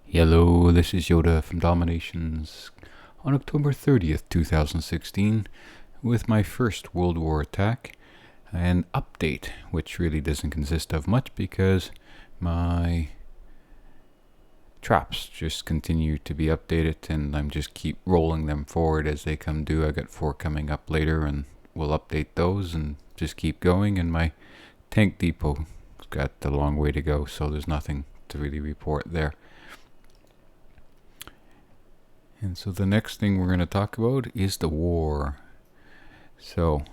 Hello, this is Yoda from DomiNations on October 30th, 2016, with my first World War attack, an update, which really doesn't consist of much because my traps just continue to be updated and I'm just keep rolling them forward as they come due. I got 4 coming up later and we'll update those and just keep going, and my tank depot's got a long way to go, so there's nothing to really report there. And so the next thing we're going to talk about is the war. So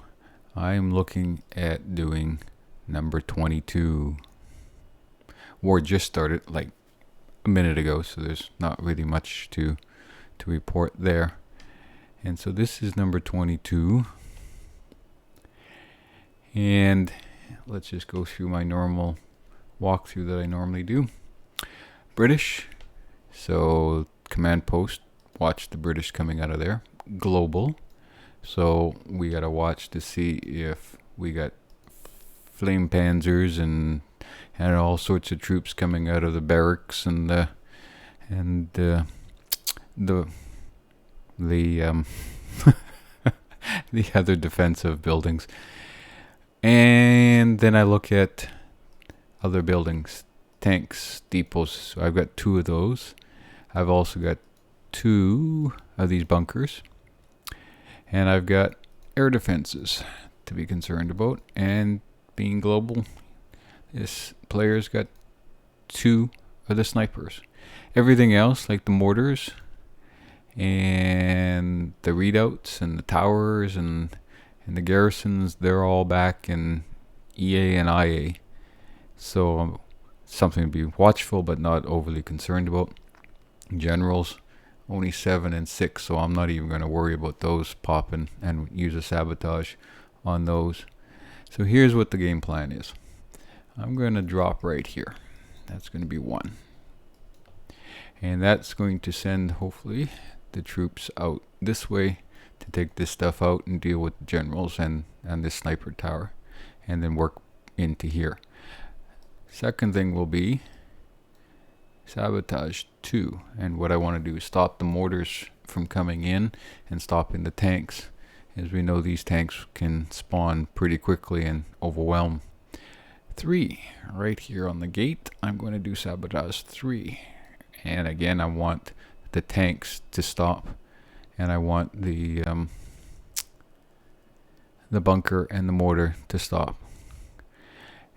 I'm looking at doing number 22. War just started like a minute ago, so there's not really much to report there. And so this is number 22. And let's just go through my normal walkthrough that I normally do. British. So command post. Watch the British coming out of there. Global. So we gotta watch to see if we got flame panzers and all sorts of troops coming out of the barracks and the the other defensive buildings. And then I look at other buildings, tanks, depots. So I've got 2 of those. I've also got 2 of these bunkers, and I've got air defenses to be concerned about. And being global, this player's got 2 of the snipers. Everything else, like the mortars and the readouts and the towers and the garrisons, they're all back in EA and IA. So something to be watchful but not overly concerned about. Generals, only 7 and 6, so I'm not even going to worry about those popping and use a sabotage on those. So here's what the game plan is. I'm going to drop right here. That's going to be 1. And that's going to send, hopefully, the troops out this way to take this stuff out and deal with the generals and this sniper tower. And then work into here. Second thing will be sabotage 2, and what I want to do is stop the mortars from coming in and stopping the tanks. As we know, these tanks can spawn pretty quickly and overwhelm. 3, right here on the gate, I'm going to do sabotage 3, and again I want the tanks to stop, and I want the bunker and the mortar to stop.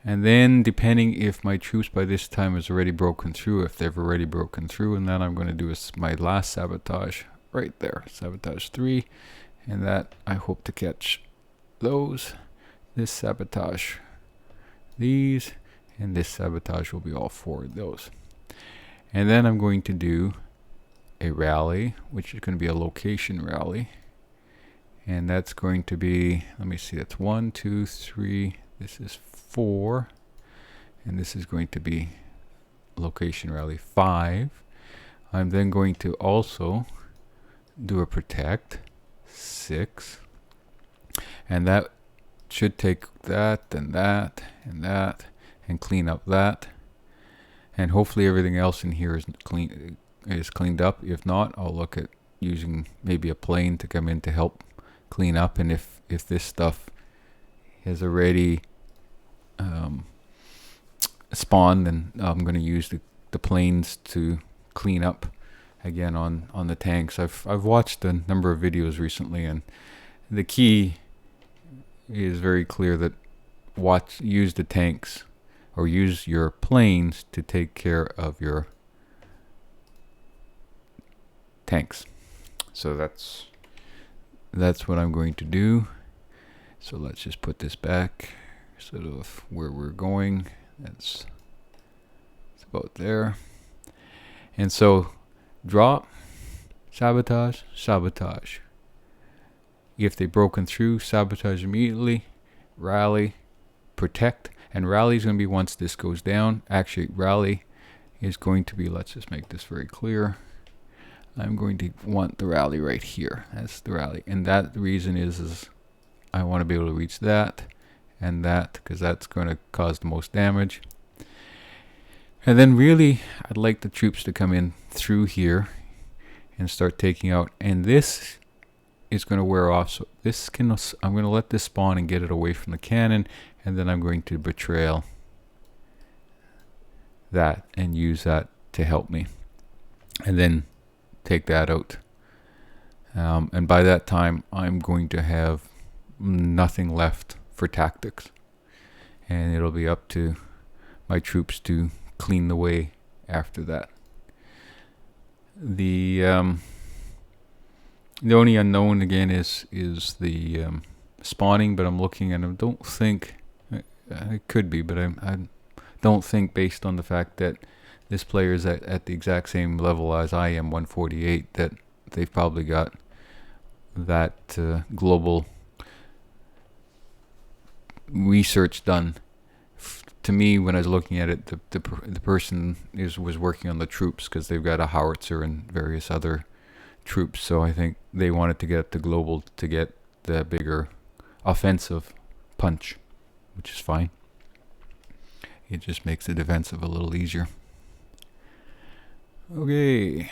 And then, depending if my troops by this time has already broken through, if they've already broken through, and then I'm going to do my last sabotage right there, sabotage 3, and that I hope to catch those. This sabotage these, and this sabotage will be all 4 of those. And then I'm going to do a rally, which is going to be a location rally, and that's going to be, let me see, that's 1, 2, 3, this is 4, and this is going to be location rally 5. I'm then going to also do a protect 6, and that should take that and that and that and clean up that, and hopefully everything else in here is cleaned up. If not, I'll look at using maybe a plane to come in to help clean up, and if this stuff has already spawned, then I'm going to use the planes to clean up again on the tanks. I've watched a number of videos recently, and the key is very clear that use the tanks or use your planes to take care of your tanks. So that's what I'm going to do. So let's just put this back sort of where we're going. It's about there. And so drop, sabotage, sabotage. If they've broken through, sabotage immediately, rally, protect. And rally is going to be once this goes down. Actually, rally is going to be, let's just make this very clear. I'm going to want the rally right here. That's the rally. And that the reason is I want to be able to reach that and that, because that's going to cause the most damage. And then really, I'd like the troops to come in through here and start taking out. And this is going to wear off. So this can, I'm going to let this spawn and get it away from the cannon. And then I'm going to betrayal that and use that to help me. And then take that out. And by that time, I'm going to have nothing left for tactics. And it'll be up to my troops to clean the way after that. The only unknown again is the spawning, but I'm looking and I don't think it could be, but I don't think, based on the fact that this player is at the exact same level as I am, 148, that they've probably got that global research done. To me, when I was looking at it, the person was working on the troops, because they've got a howitzer and various other troops. So I think they wanted to get the global to get the bigger offensive punch, which is fine. It just makes the defensive a little easier. Okay,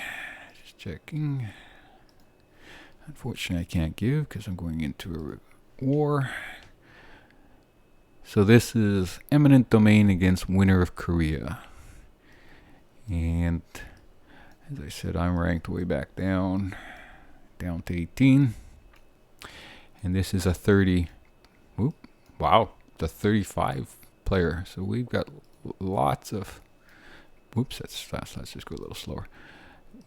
just checking. Unfortunately, I can't give because I'm going into a war. So this is eminent domain against winner of Korea. And as I said, I'm ranked way back down to 18. And this is a 30. Whoop, wow, the 35 player. So we've got lots of. Whoops, that's fast. Let's just go a little slower.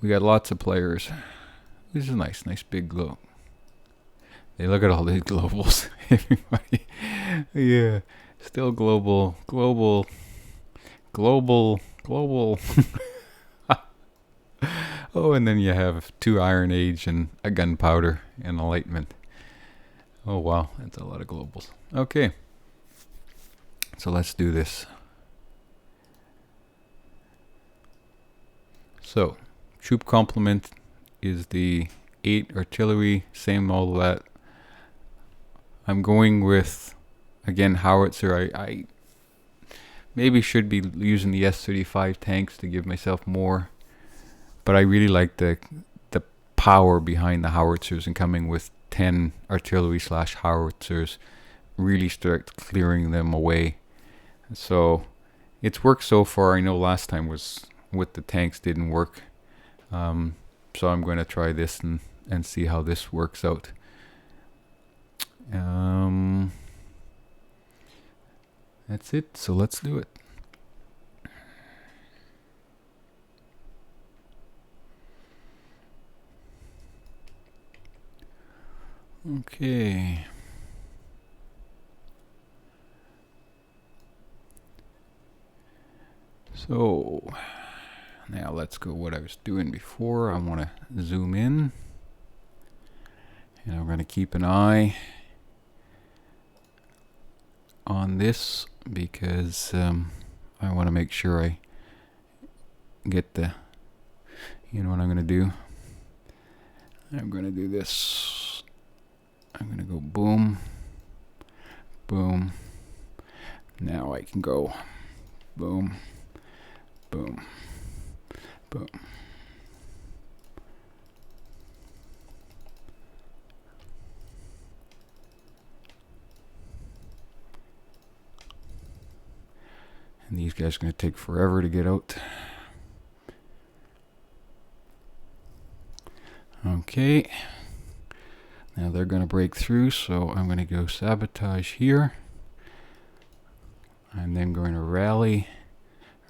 We got lots of players. This is nice big globe. Hey, look at all these globals. Everybody, yeah, still global. Oh, and then you have 2 Iron Age and a Gunpowder and Enlightenment. Oh wow, that's a lot of globals. Okay, so let's do this. So, troop complement is the 8 artillery, same all that. I'm going with, again, howitzer. I maybe should be using the S-35 tanks to give myself more, but I really like the power behind the howitzers, and coming with 10 artillery / howitzers really start clearing them away. So it's worked so far. I know last time was with the tanks didn't work, so I'm going to try this and see how this works out. That's it, so let's do it. Okay. So now let's go what I was doing before. I want to zoom in, and I'm going to keep an eye on this because I want to make sure I get the, you know what I'm going to do? I'm going to do this. I'm going to go boom, boom. Now I can go boom, boom, boom. And these guys are going to take forever to get out. Okay. Now they're going to break through, so I'm going to go sabotage here. I'm then going to rally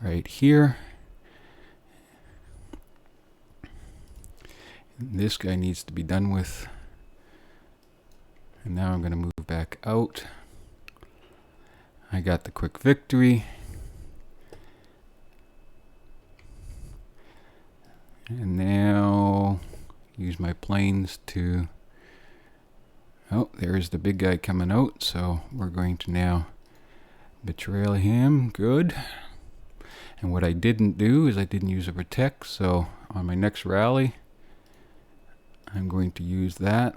right here. And this guy needs to be done with. And now I'm going to move back out. I got the quick victory. And now use my planes to, oh, there's the big guy coming out, so we're going to now betrayal him. Good. And what I didn't do is I didn't use a protect, so on my next rally I'm going to use that.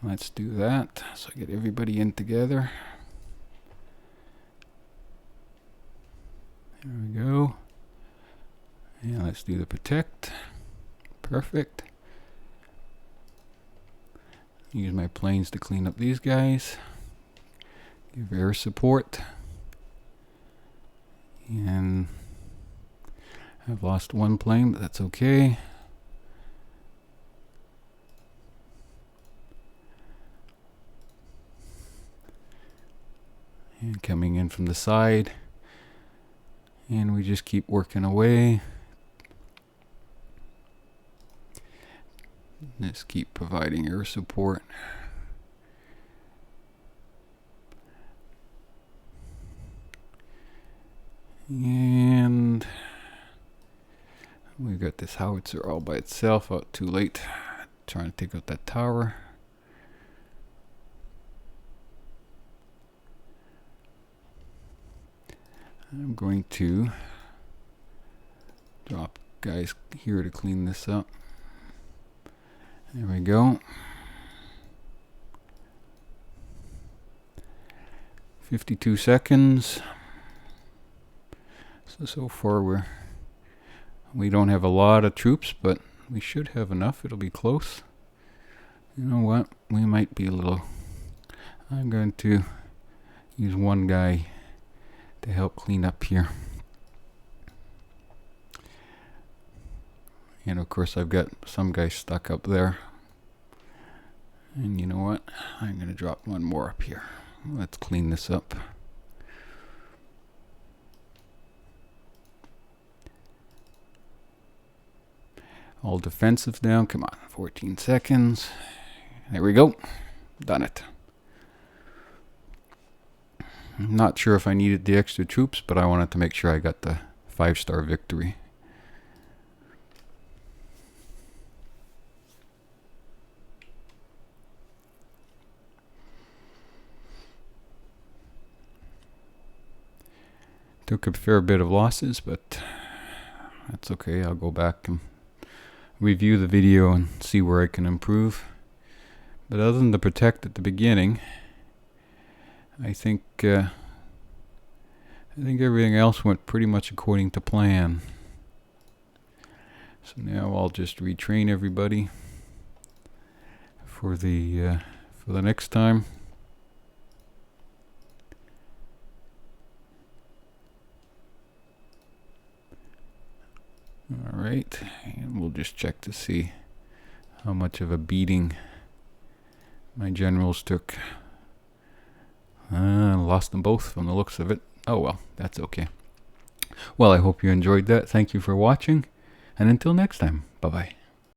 Let's do that, so I get everybody in together. There we go. And let's do the protect. Perfect. Use my planes to clean up these guys. Give air support. And I've lost one plane, but that's okay. And coming in from the side. And we just keep working away. Let's keep providing air support. And we got this howitzer all by itself out too late. Trying to take out that tower. I'm going to drop guys here to clean this up. There we go. 52 seconds. So far we don't have a lot of troops, but we should have enough. It'll be close. You know what? We might be a little... I'm going to use one guy to help clean up here. And of course I've got some guy stuck up there. And you know what? I'm going to drop one more up here. Let's clean this up. All defensive down. Come on. 14 seconds. There we go. Done it. I'm not sure if I needed the extra troops, but I wanted to make sure I got the 5-star victory. Took a fair bit of losses, but that's okay. I'll go back and review the video and see where I can improve. But other than the protect at the beginning, I think everything else went pretty much according to plan. So now I'll just retrain everybody for the next time. Alright, and we'll just check to see how much of a beating my generals took. Lost them both from the looks of it. Oh well, that's okay. Well, I hope you enjoyed that. Thank you for watching, and until next time, bye-bye.